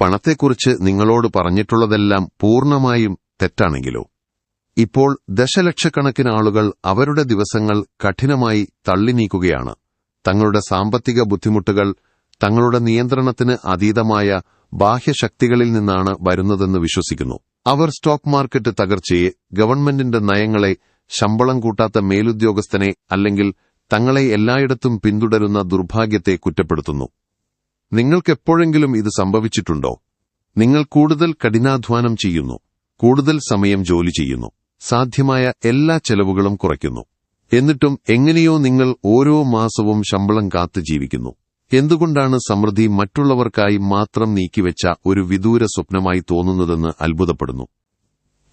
പണത്തെക്കുറിച്ച് നിങ്ങളോട് പറഞ്ഞിട്ടുള്ളതെല്ലാം പൂർണ്ണമായും തെറ്റാണെങ്കിലോ? ഇപ്പോൾ ദശലക്ഷക്കണക്കിന് ആളുകൾ അവരുടെ ദിവസങ്ങൾ കഠിനമായി തള്ളി നീക്കുകയാണ്. തങ്ങളുടെ സാമ്പത്തിക ബുദ്ധിമുട്ടുകൾ തങ്ങളുടെ നിയന്ത്രണത്തിന് അതീതമായ ബാഹ്യശക്തികളിൽ നിന്നാണ് വരുന്നതെന്ന് വിശ്വസിക്കുന്നു. അവർ സ്റ്റോക്ക് മാർക്കറ്റ് തകർച്ചയെ, ഗവൺമെന്റിന്റെ നയങ്ങളെ, ശമ്പളം കൂട്ടാത്ത മേലുദ്യോഗസ്ഥനെ അല്ലെങ്കിൽ തങ്ങളെ എല്ലായിടത്തും പിന്തുടരുന്ന ദുർഭാഗ്യത്തെ കുറ്റപ്പെടുത്തുന്നു. നിങ്ങൾക്കെപ്പോഴെങ്കിലും ഇത് സംഭവിച്ചിട്ടുണ്ടോ? നിങ്ങൾ കൂടുതൽ കഠിനാധ്വാനം ചെയ്യുന്നു, കൂടുതൽ സമയം ജോലി ചെയ്യുന്നു, സാധ്യമായ എല്ലാ ചെലവുകളും കുറയ്ക്കുന്നു. എന്നിട്ടും എങ്ങനെയോ നിങ്ങൾ ഓരോ മാസവും ശമ്പളം കാത്ത് ജീവിക്കുന്നു. എന്തുകൊണ്ടാണ് സമൃദ്ധി മറ്റുള്ളവർക്കായി മാത്രം നീക്കിവെച്ച ഒരു വിദൂര സ്വപ്നമായി തോന്നുന്നതെന്ന് അത്ഭുതപ്പെടുന്നു.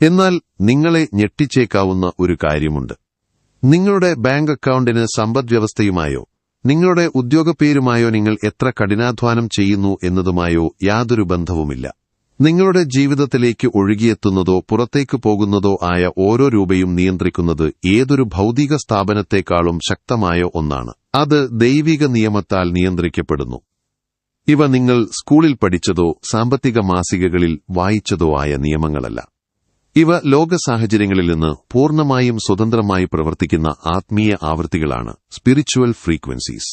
എന്നാൽ നിങ്ങളെ ഞെട്ടിച്ചേക്കാവുന്ന ഒരു കാര്യമുണ്ട്. നിങ്ങളുടെ ബാങ്ക് അക്കൌണ്ടിന് സമ്പദ്വ്യവസ്ഥയുമായോ നിങ്ങളുടെ ഉദ്യോഗപ്പേരുമായോ നിങ്ങൾ എത്ര കഠിനാധ്വാനം ചെയ്യുന്നു എന്നതുമായോ യാതൊരു ബന്ധവുമില്ല. നിങ്ങളുടെ ജീവിതത്തിലേക്ക് ഒഴുകിയെത്തുന്നതോ പുറത്തേക്ക് പോകുന്നതോ ആയ ഓരോ രൂപയും നിയന്ത്രിക്കുന്നത് ഏതൊരു ഭൗതിക സ്ഥാപനത്തെക്കാളും ശക്തമായ ഒന്നാണ്. അത് ദൈവിക നിയമത്താൽ നിയന്ത്രിക്കപ്പെടുന്നു. ഇവ നിങ്ങൾ സ്കൂളിൽ പഠിച്ചതോ സാമ്പത്തിക മാസികകളിൽ വായിച്ചതോ ആയ നിയമങ്ങളല്ല. ഇവ ലോക സാഹചര്യങ്ങളിൽ നിന്ന് പൂർണ്ണമായും സ്വതന്ത്രമായി പ്രവർത്തിക്കുന്ന ആത്മീയ ആവൃത്തികളാണ്, സ്പിരിച്വൽ ഫ്രീക്വൻസീസ്.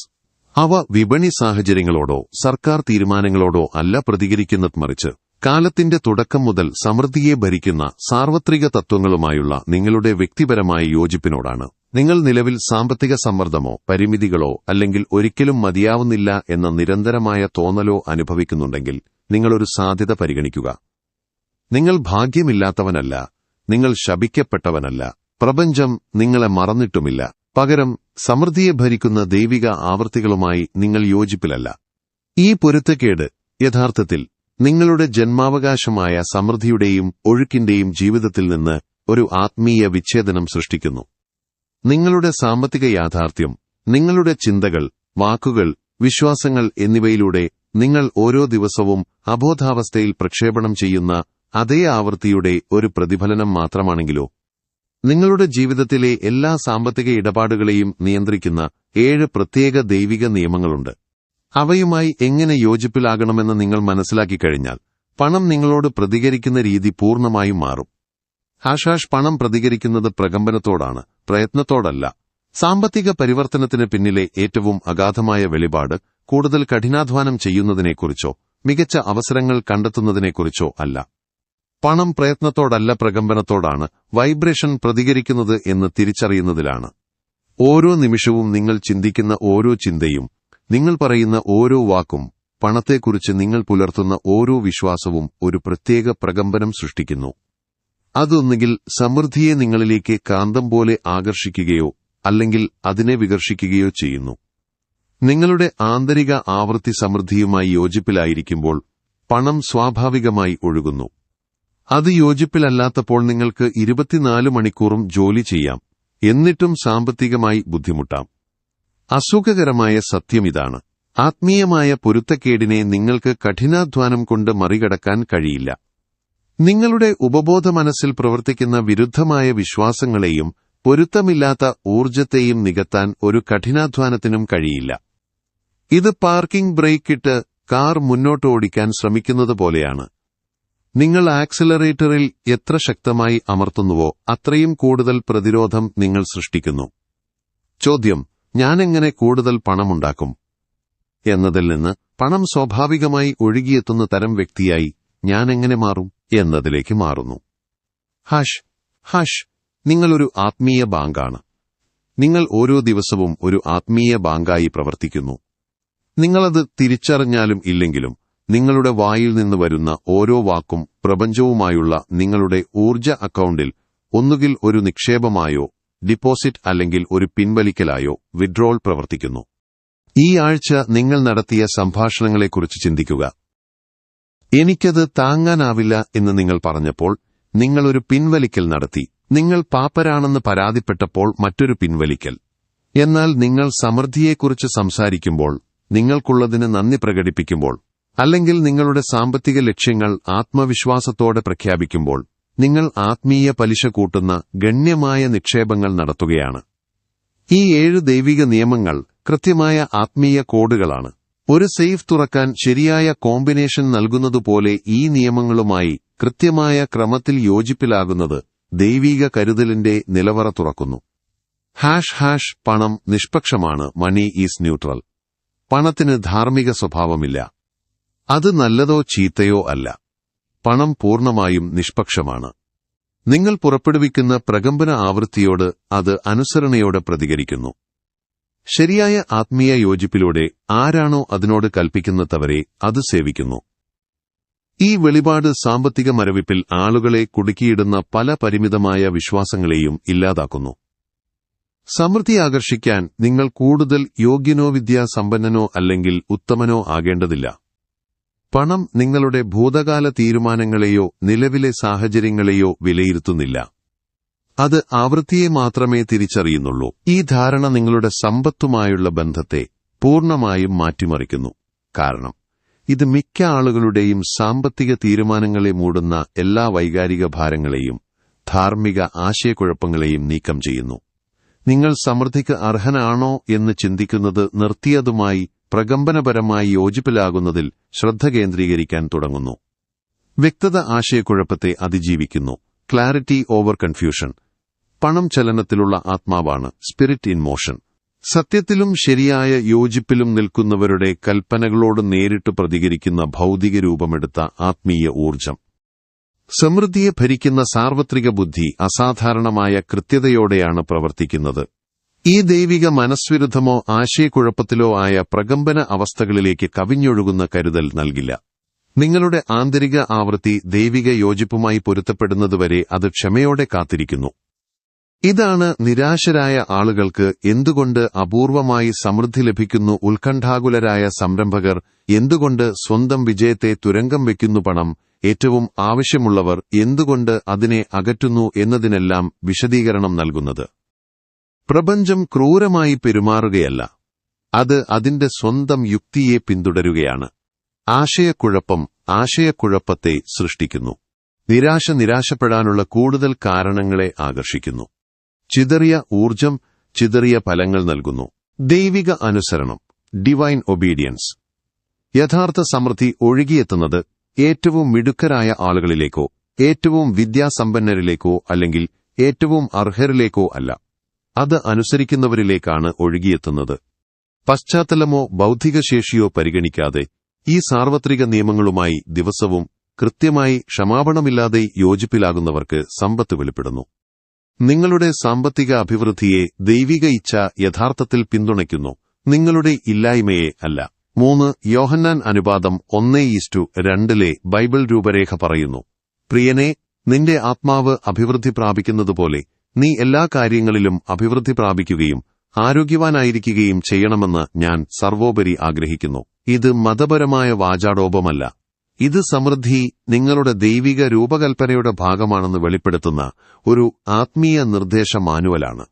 അവ വിപണി സാഹചര്യങ്ങളോടോ സർക്കാർ തീരുമാനങ്ങളോടോ അല്ല പ്രതികരിക്കുന്നത്, മറിച്ച് കാലത്തിന്റെ തുടക്കം മുതൽ സമൃദ്ധിയെ ഭരിക്കുന്ന സാർവത്രിക തത്വങ്ങളുമായുള്ള നിങ്ങളുടെ വ്യക്തിപരമായ യോജിപ്പിനോടാണ്. നിങ്ങൾ നിലവിൽ സാമ്പത്തിക സമ്മർദ്ദമോ പരിമിതികളോ അല്ലെങ്കിൽ ഒരിക്കലും മതിയാവുന്നില്ല എന്ന നിരന്തരമായ തോന്നലോ അനുഭവിക്കുന്നുണ്ടെങ്കിൽ നിങ്ങളൊരു സാധ്യത പരിഗണിക്കുക. നിങ്ങൾ ഭാഗ്യമില്ലാത്തവനല്ല, നിങ്ങൾ ശപിക്കപ്പെട്ടവനല്ല, പ്രപഞ്ചം നിങ്ങളെ മറന്നിട്ടുമില്ല. പകരം സമൃദ്ധിയെ ഭരിക്കുന്ന ദൈവിക ആവൃത്തികളുമായി നിങ്ങൾ യോജിപ്പിലല്ല. ഈ പൊരുത്തക്കേട് യഥാർത്ഥത്തിൽ നിങ്ങളുടെ ജന്മാവകാശമായ സമൃദ്ധിയുടെയും ഒഴുക്കിന്റെയും ജീവിതത്തിൽ നിന്ന് ഒരു ആത്മീയ വിച്ഛേദനം സൃഷ്ടിക്കുന്നു. നിങ്ങളുടെ സാമ്പത്തിക യാഥാർത്ഥ്യം, നിങ്ങളുടെ ചിന്തകൾ, വാക്കുകൾ, വിശ്വാസങ്ങൾ എന്നിവയിലൂടെ നിങ്ങൾ ഓരോ ദിവസവും അബോധാവസ്ഥയിൽ പ്രക്ഷേപണം ചെയ്യുന്ന അതേ ആവൃത്തിയുടെ ഒരു പ്രതിഫലനം മാത്രമാണെങ്കിലോ? നിങ്ങളുടെ ജീവിതത്തിലെ എല്ലാ സാമ്പത്തിക ഇടപാടുകളെയും നിയന്ത്രിക്കുന്ന 7 പ്രത്യേക ദൈവിക നിയമങ്ങളുണ്ട്. അവയുമായി എങ്ങനെ യോജിപ്പിലാകണമെന്ന് നിങ്ങൾ മനസ്സിലാക്കിക്കഴിഞ്ഞാൽ പണം നിങ്ങളോട് പ്രതികരിക്കുന്ന രീതി പൂർണ്ണമായും മാറും. പണം പ്രതികരിക്കുന്നത് പ്രകമ്പനത്തോടാണ്, പ്രയത്നത്തോടല്ല. സാമ്പത്തിക പരിവർത്തനത്തിന് പിന്നിലെ ഏറ്റവും അഗാധമായ വെളിപാട് കൂടുതൽ കഠിനാധ്വാനം ചെയ്യുന്നതിനെക്കുറിച്ചോ മികച്ച അവസരങ്ങൾ കണ്ടെത്തുന്നതിനെക്കുറിച്ചോ അല്ല. പണം പ്രയത്നത്തോടല്ല, പ്രകമ്പനത്തോടാണ് വൈബ്രേഷൻ പ്രതികരിക്കുന്നത് എന്ന് തിരിച്ചറിയുന്നതിലാണ്. ഓരോ നിമിഷവും നിങ്ങൾ ചിന്തിക്കുന്ന ഓരോ ചിന്തയും, നിങ്ങൾ പറയുന്ന ഓരോ വാക്കും, പണത്തെക്കുറിച്ച് നിങ്ങൾ പുലർത്തുന്ന ഓരോ വിശ്വാസവും ഒരു പ്രത്യേക പ്രകമ്പനം സൃഷ്ടിക്കുന്നു. അതൊന്നുകിൽ സമൃദ്ധിയെ നിങ്ങളിലേക്ക് കാന്തം പോലെ ആകർഷിക്കുകയോ അല്ലെങ്കിൽ അതിനെ വികർഷിക്കുകയോ ചെയ്യുന്നു. നിങ്ങളുടെ ആന്തരിക ആവൃത്തി സമൃദ്ധിയുമായി യോജിപ്പിലായിരിക്കുമ്പോൾ പണം സ്വാഭാവികമായി ഒഴുകുന്നു. അത് യോജിപ്പിലല്ലാത്തപ്പോൾ നിങ്ങൾക്ക് 24 മണിക്കൂറും ജോലി ചെയ്യാം, എന്നിട്ടും സാമ്പത്തികമായി ബുദ്ധിമുട്ടാം. അസുഖകരമായ സത്യമിതാണ്. ആത്മീയമായ പൊരുത്തക്കേടിനെ നിങ്ങൾക്ക് കഠിനാധ്വാനം കൊണ്ട് മറികടക്കാൻ കഴിയില്ല. നിങ്ങളുടെ ഉപബോധ മനസ്സിൽ പ്രവർത്തിക്കുന്ന വിരുദ്ധമായ വിശ്വാസങ്ങളെയും പൊരുത്തമില്ലാത്ത ഊർജ്ജത്തെയും നികത്താൻ ഒരു കഠിനാധ്വാനത്തിനും കഴിയില്ല. ഇത് പാർക്കിംഗ് ബ്രേക്ക് ഇട്ട് കാർ മുന്നോട്ട് ഓടിക്കാൻ ശ്രമിക്കുന്നത് പോലെയാണ്. നിങ്ങൾ ആക്സിലറേറ്ററിൽ എത്ര ശക്തമായി അമർത്തുന്നുവോ അത്രയും കൂടുതൽ പ്രതിരോധം നിങ്ങൾ സൃഷ്ടിക്കുന്നു. ചോദ്യം: ഞാനെങ്ങനെ കൂടുതൽ പണമുണ്ടാക്കും എന്നതിൽ നിന്ന് പണം സ്വാഭാവികമായി ഒഴുകിയെത്തുന്ന തരം വ്യക്തിയായി ഞാനെങ്ങനെ മാറും എന്നതിലേക്ക് മാറുന്നു. നിങ്ങളൊരു ആത്മീയ ബാങ്കാണ്. നിങ്ങൾ ഓരോ ദിവസവും ഒരു ആത്മീയ ബാങ്കായി പ്രവർത്തിക്കുന്നു. നിങ്ങളത് തിരിച്ചറിഞ്ഞാലും ഇല്ലെങ്കിലും നിങ്ങളുടെ വായിൽ നിന്ന് വരുന്ന ഓരോ വാക്കും പ്രപഞ്ചവുമായുള്ള നിങ്ങളുടെ ഊർജ്ജ അക്കൌണ്ടിൽ ഒന്നുകിൽ ഒരു നിക്ഷേപമായോ ഡിപ്പോസിറ്റ് അല്ലെങ്കിൽ ഒരു പിൻവലിക്കലായോ വിഡ്രോൾ പ്രവർത്തിക്കുന്നു. ഈ ആഴ്ച നിങ്ങൾ നടത്തിയ സംഭാഷണങ്ങളെക്കുറിച്ച് ചിന്തിക്കുക. എനിക്കത് താങ്ങാനാവില്ല എന്ന് നിങ്ങൾ പറഞ്ഞപ്പോൾ നിങ്ങളൊരു പിൻവലിക്കൽ നടത്തി. നിങ്ങൾ പാപ്പരാണെന്ന് പരാതിപ്പെട്ടപ്പോൾ മറ്റൊരു പിൻവലിക്കൽ. എന്നാൽ നിങ്ങൾ സമൃദ്ധിയെക്കുറിച്ച് സംസാരിക്കുമ്പോൾ, നിങ്ങൾക്കുള്ളതിന് നന്ദി പ്രകടിപ്പിക്കുമ്പോൾ, അല്ലെങ്കിൽ നിങ്ങളുടെ സാമ്പത്തിക ലക്ഷ്യങ്ങൾ ആത്മവിശ്വാസത്തോടെ പ്രഖ്യാപിക്കുമ്പോൾ നിങ്ങൾ ആത്മീയ പലിശ കൂട്ടുന്ന ഗണ്യമായ നിക്ഷേപങ്ങൾ നടത്തുകയാണ്. ഈ 7 ദൈവിക നിയമങ്ങൾ കൃത്യമായ ആത്മീയ കോഡുകളാണ്. ഒരു സേഫ് തുറക്കാൻ ശരിയായ കോമ്പിനേഷൻ നൽകുന്നതുപോലെ ഈ നിയമങ്ങളുമായി കൃത്യമായ ക്രമത്തിൽ യോജിപ്പിലാകുന്നത് ദൈവിക കരുതലിന്റെ നിലവറ തുറക്കുന്നു. പണം നിഷ്പക്ഷമാണ്. Money is neutral. പണത്തിന് ധാർമ്മിക സ്വഭാവമില്ല. അത് നല്ലതോ ചീത്തയോ അല്ല. പണം പൂർണ്ണമായും നിഷ്പക്ഷമാണ്. നിങ്ങൾ പുറപ്പെടുവിക്കുന്ന പ്രകമ്പന ആവൃത്തിയോട് അത് അനുസരണയോടെ പ്രതികരിക്കുന്നു. ശരിയായ ആത്മീയ യോജിപ്പിലൂടെ ആരാണോ അതിനോട് കൽപ്പിക്കുന്നതവരെ അത് സേവിക്കുന്നു. ഈ വെളിപാട് സാമ്പത്തിക മരവിപ്പിൽ ആളുകളെ കുടുക്കിയിടുന്ന പല പരിമിതമായ വിശ്വാസങ്ങളെയും ഇല്ലാതാക്കുന്നു. സമൃദ്ധി ആകർഷിക്കാൻ നിങ്ങൾ കൂടുതൽ യോഗ്യനോ വിദ്യാസമ്പന്നനോ അല്ലെങ്കിൽ ഉത്തമനോ ആകേണ്ടതില്ല. പണം നിങ്ങളുടെ ഭൂതകാല തീരുമാനങ്ങളെയോ നിലവിലെ സാഹചര്യങ്ങളെയോ വിലയിരുത്തുന്നില്ല. അത് ആവൃത്തിയെ മാത്രമേ തിരിച്ചറിയുന്നുള്ളൂ. ഈ ധാരണ നിങ്ങളുടെ സമ്പത്തുമായുള്ള ബന്ധത്തെ പൂർണ്ണമായും മാറ്റിമറിക്കുന്നു. കാരണം ഇത് മിക്ക ആളുകളുടെയും സാമ്പത്തിക തീരുമാനങ്ങളെ മൂടുന്ന എല്ലാ വൈകാരിക ഭാരങ്ങളെയും ധാർമ്മിക ആശയക്കുഴപ്പങ്ങളെയും നീക്കം ചെയ്യുന്നു. നിങ്ങൾ സമൃദ്ധിക്ക് അർഹനാണോ എന്ന് ചിന്തിക്കുന്നത് നിർത്തിയതുമായി പ്രകമ്പനപരമായി യോജിപ്പിലാകുന്നതിൽ ശ്രദ്ധ കേന്ദ്രീകരിക്കാൻ തുടങ്ങുന്നു. വ്യക്തത ആശയക്കുഴപ്പത്തെ അതിജീവിക്കുന്നു. Clarity over confusion. പണം ചലനത്തിലുള്ള ആത്മാവാണ്. Spirit in motion. സത്യത്തിലും ശരിയായ യോജിപ്പിലും നിൽക്കുന്നവരുടെ കൽപ്പനകളോട് നേരിട്ട് പ്രതികരിക്കുന്ന ഭൗതിക രൂപമെടുത്ത ആത്മീയ ഊർജം. സമൃദ്ധിയെ ഭരിക്കുന്ന സാർവത്രിക ബുദ്ധി അസാധാരണമായ കൃത്യതയോടെയാണ് പ്രവർത്തിക്കുന്നത്. ഈ ദൈവിക മനസ്വിരുദ്ധമോ ആശയക്കുഴപ്പത്തിലോ ആയ പ്രകമ്പന അവസ്ഥകളിലേക്ക് കവിഞ്ഞൊഴുകുന്ന കരുതൽ നൽകില്ല. നിങ്ങളുടെ ആന്തരിക ആവൃത്തി ദൈവിക യോജിപ്പുമായി പൊരുത്തപ്പെടുന്നതുവരെ അത് ക്ഷമയോടെ കാത്തിരിക്കുന്നു. ഇതാണ് നിരാശരായ ആളുകൾക്ക് എന്തുകൊണ്ട് അപൂർവമായി സമൃദ്ധി ലഭിക്കുന്നു, ഉത്കണ്ഠാകുലരായ സംരംഭകർ എന്തുകൊണ്ട് സ്വന്തം വിജയത്തെ തുരങ്കം വയ്ക്കുന്നു, പണം ഏറ്റവും ആവശ്യമുള്ളവർ എന്തുകൊണ്ട് അതിനെ അകറ്റുന്നു എന്നതിനെല്ലാം വിശദീകരണം നൽകുന്നത്. പ്രപഞ്ചം ക്രൂരമായി പെരുമാറുകയല്ല, അത് അതിന്റെ സ്വന്തം യുക്തിയെ പിന്തുടരുകയാണ്. ആശയക്കുഴപ്പം ആശയക്കുഴപ്പത്തെ സൃഷ്ടിക്കുന്നു. നിരാശപ്പെടാനുള്ള കൂടുതൽ കാരണങ്ങളെ ആകർഷിക്കുന്നു. ചിതറിയ ഊർജം ചിതറിയ ഫലങ്ങൾ നൽകുന്നു. ദൈവിക അനുസരണം, ഡിവൈൻ ഒബീഡിയൻസ്. യഥാർത്ഥ സമൃദ്ധി ഒഴുകിയെത്തുന്നത് ഏറ്റവും മിടുക്കരായ ആളുകളിലേക്കോ ഏറ്റവും വിദ്യാസമ്പന്നരിലേക്കോ അല്ലെങ്കിൽ ഏറ്റവും അർഹരിലേക്കോ അല്ല. അത് അനുസരിക്കുന്നവരിലേക്കാണ് ഒഴുകിയെത്തുന്നത്. പശ്ചാത്തലമോ ബൗദ്ധിക ശേഷിയോ പരിഗണിക്കാതെ ഈ സാർവത്രിക നിയമങ്ങളുമായി ദിവസവും കൃത്യമായി ക്ഷമാപണമില്ലാതെ യോജിപ്പിലാകുന്നവർക്ക് സമ്പത്ത് വെളിപ്പെടുന്നു. നിങ്ങളുടെ സാമ്പത്തിക അഭിവൃദ്ധിയെ ദൈവിക ഇച്ഛ യഥാർത്ഥത്തിൽ പിന്തുണയ്ക്കുന്നു, നിങ്ങളുടെ ഇല്ലായ്മയെ അല്ല. 3 യോഹന്നാൻ അനുപാതം 1:2 ബൈബിൾ രൂപരേഖ പറയുന്നു, പ്രിയനെ, നിന്റെ ആത്മാവ് അഭിവൃദ്ധി പ്രാപിക്കുന്നതുപോലെ നീ എല്ലാ കാര്യങ്ങളിലും അഭിവൃദ്ധി പ്രാപിക്കുകയും ആരോഗ്യവാനായിരിക്കുകയും ചെയ്യണമെന്ന് ഞാൻ സർവോപരി ആഗ്രഹിക്കുന്നു. ഇത് മതപരമായ വാചാടോപമല്ല. ഇത് സമൃദ്ധി നിങ്ങളുടെ ദൈവിക രൂപകൽപ്പനയുടെ ഭാഗമാണെന്ന് വെളിപ്പെടുത്തുന്ന ഒരു ആത്മീയ നിർദ്ദേശ മാനുവലാണ്.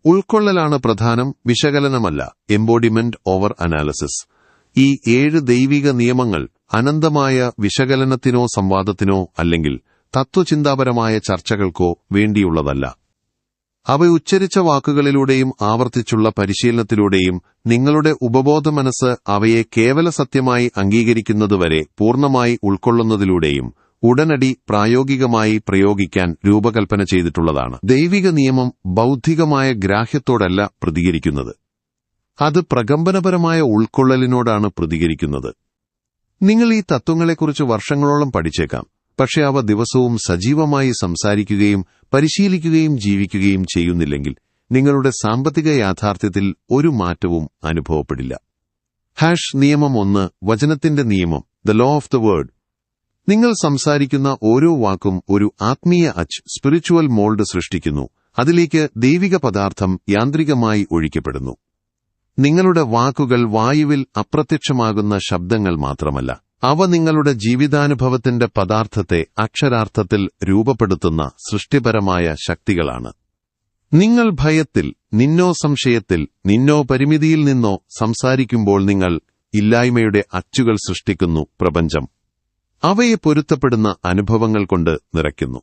ഉൾക്കൊള്ളലാണ് പ്രധാനം, വിശകലനമല്ല. Embodiment over analysis. ഈ 7 ദൈവിക നിയമങ്ങൾ അനന്തമായ വിശകലനത്തിനോ സംവാദത്തിനോ അല്ലെങ്കിൽ തത്വചിന്താപരമായ ചർച്ചകൾക്കോ വേണ്ടിയുള്ളതല്ല. അവ ഉച്ചരിച്ച വാക്കുകളിലൂടെയും ആവർത്തിച്ചുള്ള പരിശീലനത്തിലൂടെയും നിങ്ങളുടെ ഉപബോധ മനസ്സ് അവയെ കേവല സത്യമായി അംഗീകരിക്കുന്നതുവരെ പൂർണ്ണമായി ഉൾക്കൊള്ളുന്നതിലൂടെയും ഉടനടി പ്രായോഗികമായി പ്രയോഗിക്കാൻ രൂപകൽപ്പന ചെയ്തിട്ടുള്ളതാണ്. ദൈവിക നിയമം ബൗദ്ധികമായ ഗ്രാഹ്യത്തോടല്ല പ്രതികരിക്കുന്നത്, അത് പ്രകമ്പനപരമായ ഉൾക്കൊള്ളലിനോടാണ് പ്രതികരിക്കുന്നത്. നിങ്ങൾ ഈ തത്വങ്ങളെക്കുറിച്ച് വർഷങ്ങളോളം പഠിച്ചേക്കാം, പക്ഷെ അവ ദിവസവും സജീവമായി സംസാരിക്കുകയും പരിശീലിക്കുകയും ജീവിക്കുകയും ചെയ്യുന്നില്ലെങ്കിൽ നിങ്ങളുടെ സാമ്പത്തിക യാഥാർത്ഥ്യത്തിൽ ഒരു മാറ്റവും അനുഭവപ്പെടില്ല. നിയമം 1 വചനത്തിന്റെ നിയമം, the law of the word. നിങ്ങൾ സംസാരിക്കുന്ന ഓരോ വാക്കും ഒരു ആത്മീയ സ്പിരിച്വൽ മോൾഡ് സൃഷ്ടിക്കുന്നു. അതിലേക്ക് ദൈവിക പദാർത്ഥം യാന്ത്രികമായി ഒഴിക്കപ്പെടുന്നു. നിങ്ങളുടെ വാക്കുകൾ വായുവിൽ അപ്രത്യക്ഷമാകുന്ന ശബ്ദങ്ങൾ മാത്രമല്ല, അവ നിങ്ങളുടെ ജീവിതാനുഭവത്തിന്റെ പദാർത്ഥത്തെ അക്ഷരാർത്ഥത്തിൽ രൂപപ്പെടുത്തുന്ന സൃഷ്ടിപരമായ ശക്തികളാണ്. നിങ്ങൾ ഭയത്തിൽ നിന്നോ സംശയത്തിൽ നിന്നോ പരിമിതിയിൽ നിന്നോ സംസാരിക്കുമ്പോൾ നിങ്ങൾ ഇല്ലായ്മയുടെ അച്ചുകൾ സൃഷ്ടിക്കുന്നു. പ്രപഞ്ചം അവയെ പൊരുത്തപ്പെടുന്ന അനുഭവങ്ങൾ കൊണ്ട് നിറയ്ക്കുന്നു.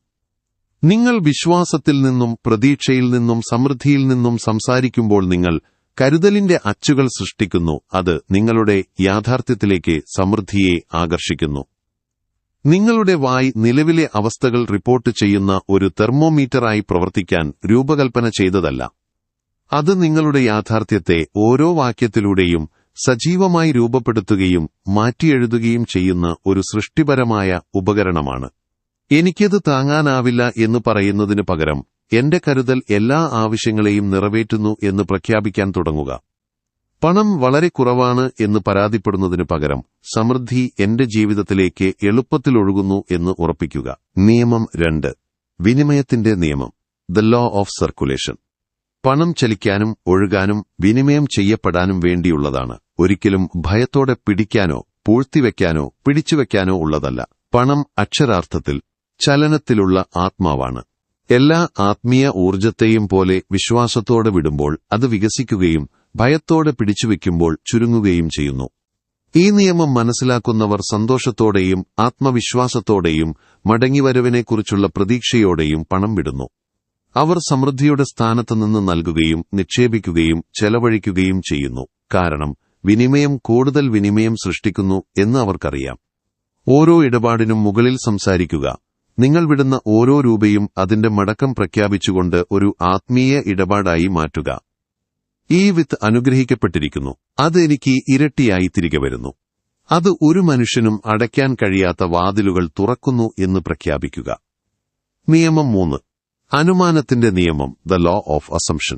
നിങ്ങൾ വിശ്വാസത്തിൽ നിന്നും പ്രതീക്ഷയിൽ നിന്നും സമൃദ്ധിയിൽ നിന്നും സംസാരിക്കുമ്പോൾ നിങ്ങൾ കരുതലിന്റെ അച്ചുകൾ സൃഷ്ടിക്കുന്നു. അത് നിങ്ങളുടെ യാഥാർത്ഥ്യത്തിലേക്ക് സമൃദ്ധിയെ ആകർഷിക്കുന്നു. നിങ്ങളുടെ വായ് നിലവിലെ അവസ്ഥകൾ റിപ്പോർട്ട് ചെയ്യുന്ന ഒരു തെർമോമീറ്ററായി പ്രവർത്തിക്കാൻ രൂപകൽപ്പന ചെയ്തതല്ല. അത് നിങ്ങളുടെ യാഥാർത്ഥ്യത്തെ ഓരോ വാക്യത്തിലൂടെയും സജീവമായി രൂപപ്പെടുത്തുകയും മാറ്റിയെഴുതുകയും ചെയ്യുന്ന ഒരു സൃഷ്ടിപരമായ ഉപകരണമാണ്. എനിക്കത് താങ്ങാനാവില്ല എന്ന് പറയുന്നതിനു പകരം എന്റെ കരുതൽ എല്ലാ ആവശ്യങ്ങളെയും നിറവേറ്റുന്നു എന്ന് പ്രഖ്യാപിക്കാൻ തുടങ്ങുക. പണം വളരെ കുറവാണ് എന്ന് പരാതിപ്പെടുന്നതിനു പകരം സമൃദ്ധി എന്റെ ജീവിതത്തിലേക്ക് എളുപ്പത്തിൽ ഒഴുകുന്നു എന്ന് ഉറപ്പിക്കുക. നിയമം 2. വിനിമയത്തിന്റെ നിയമം. The law of circulation. പണം ചലിക്കാനും ഒഴുകാനും വിനിമയം ചെയ്യപ്പെടാനും വേണ്ടിയുള്ളതാണ്. ഒരിക്കലും ഭയത്തോടെ പിടിക്കാനോ പൂഴ്ത്തിവെക്കാനോ പിടിച്ചുവെക്കാനോ ഉള്ളതല്ല. പണം അക്ഷരാർത്ഥത്തിൽ ചലനത്തിലുള്ള ആത്മാവാണ്. എല്ലാ ആത്മീയ ഊർജത്തെയും പോലെ വിശ്വാസത്തോടെ വിടുമ്പോൾ അത് വികസിക്കുകയും ഭയത്തോടെ പിടിച്ചുവെക്കുമ്പോൾ ചുരുങ്ങുകയും ചെയ്യുന്നു. ഈ നിയമം മനസ്സിലാക്കുന്നവർ സന്തോഷത്തോടെയും ആത്മവിശ്വാസത്തോടെയും മടങ്ങിവരവിനെക്കുറിച്ചുള്ള പ്രതീക്ഷയോടെയും പണം വിടുന്നു. അവർ സമൃദ്ധിയുടെ സ്ഥാനത്തുനിന്ന് നൽകുകയും നിക്ഷേപിക്കുകയും ചെലവഴിക്കുകയും ചെയ്യുന്നു. കാരണം വിനിമയം കൂടുതൽ വിനിമയം സൃഷ്ടിക്കുന്നു എന്ന് അവർക്കറിയാം. ഓരോ ഇടപാടിനും മുകളിൽ സംസാരിക്കുക. നിങ്ങൾ വിടുന്ന ഓരോ രൂപയും അതിന്റെ മടക്കം പ്രഖ്യാപിച്ചുകൊണ്ട് ഒരു ആത്മീയ ഇടപാടായി മാറ്റുക. ഈ വിത്ത് അനുഗ്രഹിക്കപ്പെട്ടിരിക്കുന്നു. അത് എനിക്ക് ഇരട്ടിയായി തിരികെ വരുന്നു. അത് ഒരു മനുഷ്യനും അടയ്ക്കാൻ കഴിയാത്ത വാതിലുകൾ തുറക്കുന്നു എന്ന് പ്രഖ്യാപിക്കുക. നിയമം 3. അനുമാനത്തിന്റെ നിയമം. The law of assumption.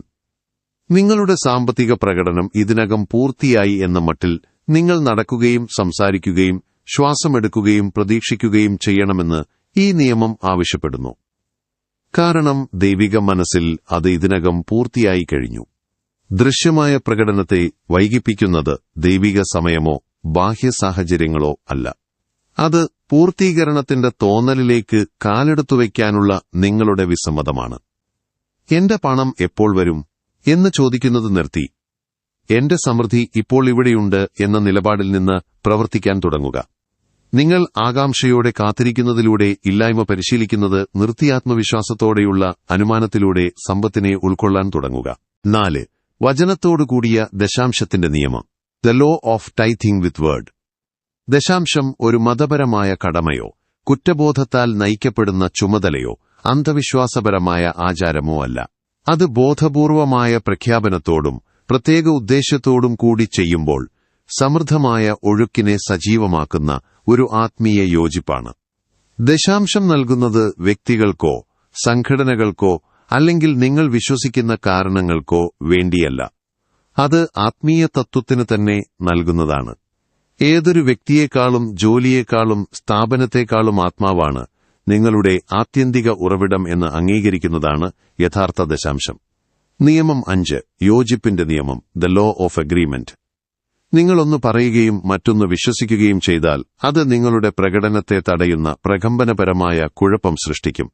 നിങ്ങളുടെ സാമ്പത്തിക പ്രകടനം ഇതിനകം പൂർത്തിയായി എന്ന മട്ടിൽ നിങ്ങൾ നടക്കുകയും സംസാരിക്കുകയും ശ്വാസമെടുക്കുകയും പ്രതീക്ഷിക്കുകയും ചെയ്യണമെന്ന് ഈ നിയമം ആവശ്യപ്പെടുന്നു. കാരണം ദൈവിക മനസ്സിൽ അത് ഇതിനകം പൂർത്തിയായി കഴിഞ്ഞു. ദൃശ്യമായ പ്രകടനത്തെ വൈകിപ്പിക്കുന്നത് ദൈവിക സമയമോ ബാഹ്യ സാഹചര്യങ്ങളോ അല്ല. അത് പൂർത്തീകരണത്തിന്റെ തോന്നലിലേക്ക് കാലെടുത്തുവയ്ക്കാനുള്ള നിങ്ങളുടെ വിസമ്മതമാണ്. എന്റെ പണം എപ്പോൾ വരും എന്ന് ചോദിക്കുന്നത് നിർത്തി എന്റെ സമൃദ്ധി ഇപ്പോൾ ഇവിടെയുണ്ട് എന്ന നിലപാടിൽ നിന്ന് പ്രവർത്തിക്കാൻ തുടങ്ങുക. നിങ്ങൾ ആകാംക്ഷയോടെ കാത്തിരിക്കുന്നതിലൂടെ ഇല്ലായ്മ പരിശീലിക്കുന്നത് നിർത്തി ആത്മവിശ്വാസത്തോടെയുള്ള അനുമാനത്തിലൂടെ സമ്പത്തിനെ ഉൾക്കൊള്ളാൻ തുടങ്ങുക. 4. വചനത്തോടുകൂടിയ ദശാംശത്തിന്റെ നിയമം. The law of tithing with word. ദശാംശം ഒരു മതപരമായ കടമയോ കുറ്റബോധത്താൽ നയിക്കപ്പെടുന്ന ചുമതലയോ അന്ധവിശ്വാസപരമായ ആചാരമോ അല്ല. അത് ബോധപൂർവമായ പ്രഖ്യാപനത്തോടും പ്രത്യേക ഉദ്ദേശ്യത്തോടും കൂടി ചെയ്യുമ്പോൾ സമൃദ്ധമായ ഒഴുക്കിനെ സജീവമാക്കുന്ന ഒരു ആത്മീയ യോജിപ്പാണ്. ദശാംശം നൽകുന്നത് വ്യക്തികൾക്കോ സംഘടനകൾക്കോ അല്ലെങ്കിൽ നിങ്ങൾ വിശ്വസിക്കുന്ന കാരണങ്ങൾക്കോ വേണ്ടിയല്ല. അത് ആത്മീയ തത്വത്തിന് തന്നെ നൽകുന്നതാണ്. ഏതൊരു വ്യക്തിയേക്കാളും ജോലിയേക്കാളും സ്ഥാപനത്തെക്കാളും ആത്മാവാണ് നിങ്ങളുടെ ആത്യന്തിക ഉറവിടം എന്ന് അംഗീകരിക്കുന്നതാണ് യഥാർത്ഥ ദശാംശം. നിയമം 5. യോജിപ്പിന്റെ നിയമം. The law of agreement. നിങ്ങളൊന്ന് പറയുകയും മറ്റൊന്ന് വിശ്വസിക്കുകയും ചെയ്താൽ അത് നിങ്ങളുടെ പ്രകടനത്തെ തടയുന്ന പ്രകമ്പനപരമായ കുഴപ്പം സൃഷ്ടിക്കും.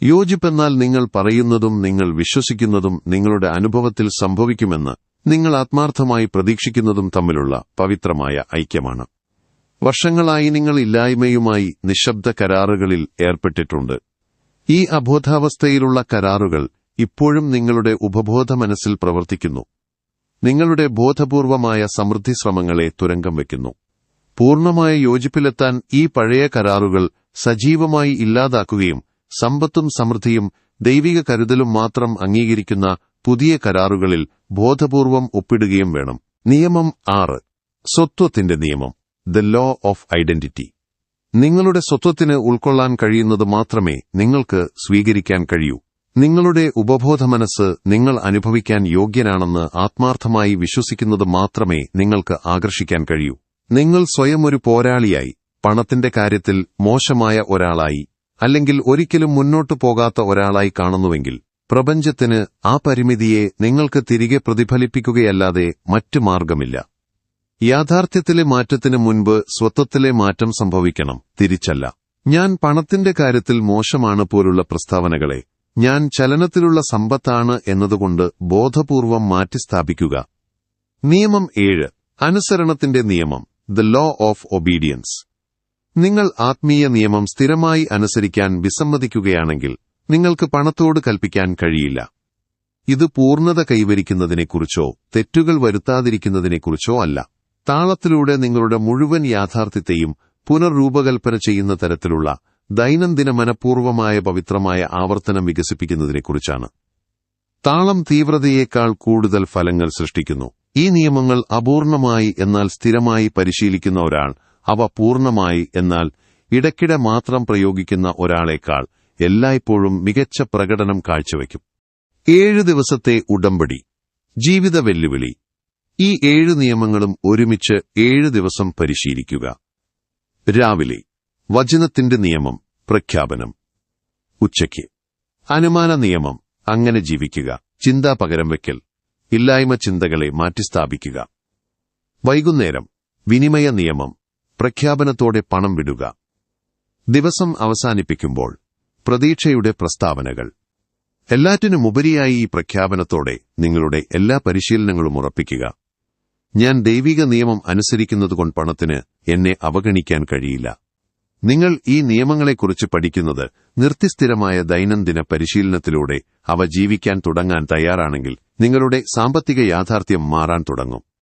യോജിപ്പെന്നാൽ നിങ്ങൾ പറയുന്നതും നിങ്ങൾ വിശ്വസിക്കുന്നതും നിങ്ങളുടെ അനുഭവത്തിൽ സംഭവിക്കുമെന്ന് നിങ്ങൾ ആത്മാർത്ഥമായി പ്രതീക്ഷിക്കുന്നതും തമ്മിലുള്ള പവിത്രമായ ഐക്യമാണ്. വർഷങ്ങളായി നിങ്ങൾ ഇല്ലായ്മയുമായി നിശബ്ദ കരാറുകളിൽ ഏർപ്പെട്ടിട്ടുണ്ട്. ഈ അബോധാവസ്ഥയിലുള്ള കരാറുകൾ ഇപ്പോഴും നിങ്ങളുടെ ഉപബോധ മനസ്സിൽ പ്രവർത്തിക്കുന്നു. നിങ്ങളുടെ ബോധപൂർവമായ സമൃദ്ധി ശ്രമങ്ങളെ തുരങ്കം വയ്ക്കുന്നു. പൂർണ്ണമായ യോജിപ്പിലെത്താൻ ഈ പഴയ കരാറുകൾ സജീവമായി ഇല്ലാതാക്കുകയും സമ്പത്തും സമൃദ്ധിയും ദൈവിക കരുതലും മാത്രം അംഗീകരിക്കുന്ന പുതിയ കരാറുകളിൽ ബോധപൂർവം ഒപ്പിടുകയും വേണം. നിയമം 6. സ്വത്വത്തിന്റെ നിയമം. The law of identity. നിങ്ങളുടെ സ്വത്വത്തിന് ഉൾക്കൊള്ളാൻ കഴിയുന്നത് മാത്രമേ നിങ്ങൾക്ക് സ്വീകരിക്കാൻ കഴിയൂ. നിങ്ങളുടെ ഉപബോധ മനസ്സ് നിങ്ങൾ അനുഭവിക്കാൻ യോഗ്യനാണെന്ന് ആത്മാർത്ഥമായി വിശ്വസിക്കുന്നത് മാത്രമേ നിങ്ങൾക്ക് ആകർഷിക്കാൻ കഴിയൂ. നിങ്ങൾ സ്വയം ഒരു പോരാളിയായി, പണത്തിന്റെ കാര്യത്തിൽ മോശമായ ഒരാളായി, അല്ലെങ്കിൽ ഒരിക്കലും മുന്നോട്ടു പോകാത്ത ഒരാളായി കാണുന്നുവെങ്കിൽ പ്രപഞ്ചത്തിന് ആ പരിമിതിയെ നിങ്ങൾക്ക് തിരികെ പ്രതിഫലിപ്പിക്കുകയല്ലാതെ മറ്റു മാർഗമില്ല. യാഥാർത്ഥ്യത്തിലെ മാറ്റത്തിന് മുൻപ് സ്വത്വത്തിലെ മാറ്റം സംഭവിക്കണം, തിരിച്ചല്ല. ഞാൻ പണത്തിന്റെ കാര്യത്തിൽ മോശമാണ് പോലുള്ള പ്രസ്താവനകളെ ഞാൻ ചലനത്തിലുള്ള സമ്പത്താണ് എന്നതുകൊണ്ട് ബോധപൂർവം മാറ്റിസ്ഥാപിക്കുക. നിയമം 7. അനുസരണത്തിന്റെ നിയമം. The law of obedience. നിങ്ങൾ ആത്മീയ നിയമം സ്ഥിരമായി അനുസരിക്കാൻ വിസമ്മതിക്കുകയാണെങ്കിൽ നിങ്ങൾക്ക് പണത്തോട് കൽപ്പിക്കാൻ കഴിയില്ല. ഇത് പൂർണ്ണത കൈവരിക്കുന്നതിനെക്കുറിച്ചോ തെറ്റുകൾ വരുത്താതിരിക്കുന്നതിനെക്കുറിച്ചോ അല്ല. താളത്തിലൂടെ നിങ്ങളുടെ മുഴുവൻ യാഥാർത്ഥ്യത്തെയും പുനർരൂപകൽപ്പന ചെയ്യുന്ന തരത്തിലുള്ള ദൈനംദിന മനഃപൂർവമായ പവിത്രമായ ആവർത്തനം വികസിപ്പിക്കുന്നതിനെക്കുറിച്ചാണ്. താളം തീവ്രതയേക്കാൾ കൂടുതൽ ഫലങ്ങൾ സൃഷ്ടിക്കുന്നു. ഈ നിയമങ്ങൾ അപൂർണമായി എന്നാൽ സ്ഥിരമായി പരിശീലിക്കുന്ന ഒരാൾ അവ പൂർണ്ണമായി എന്നാൽ ഇടയ്ക്കിടെ മാത്രം പ്രയോഗിക്കുന്ന ഒരാളേക്കാൾ എല്ലായ്പ്പോഴും മികച്ച പ്രകടനം കാഴ്ചവെക്കും. 7 ദിവസത്തെ ഉടമ്പടി. ജീവിത വെല്ലുവിളി. ഈ 7 നിയമങ്ങളും ഒരുമിച്ച് 7 ദിവസം പരിശീലിക്കുക. രാവിലെ വചനത്തിന്റെ നിയമം, പ്രഖ്യാപനം. ഉച്ചയ്ക്ക് അനുമാന നിയമം, അങ്ങനെ ജീവിക്കുക, ചിന്താ പകരം വയ്ക്കൽ, ഇല്ലായ്മ ചിന്തകളെ മാറ്റിസ്ഥാപിക്കുക. വൈകുന്നേരം വിനിമയ നിയമം, പ്രഖ്യാപനത്തോടെ പണം വിടുക. ദിവസം അവസാനിപ്പിക്കുമ്പോൾ പ്രതീക്ഷയുടെ പ്രസ്താവനകൾ. എല്ലാറ്റിനുമുപരിയായി ഈ പ്രഖ്യാപനത്തോടെ നിങ്ങളുടെ എല്ലാ പരിശീലനങ്ങളും ഉറപ്പിക്കുക. ഞാൻ ദൈവിക നിയമം അനുസരിക്കുന്നതുകൊണ്ട് പണത്തിന് എന്നെ അവഗണിക്കാൻ കഴിയില്ല. നിങ്ങൾ ഈ നിയമങ്ങളെക്കുറിച്ച് പഠിക്കുന്നത് നിർത്തിസ്ഥിരമായ ദൈനംദിന പരിശീലനത്തിലൂടെ അവ ജീവിക്കാൻ തുടങ്ങാൻ തയ്യാറാണെങ്കിൽ നിങ്ങളുടെ സാമ്പത്തിക യാഥാർത്ഥ്യം മാറാൻ തുടങ്ങും.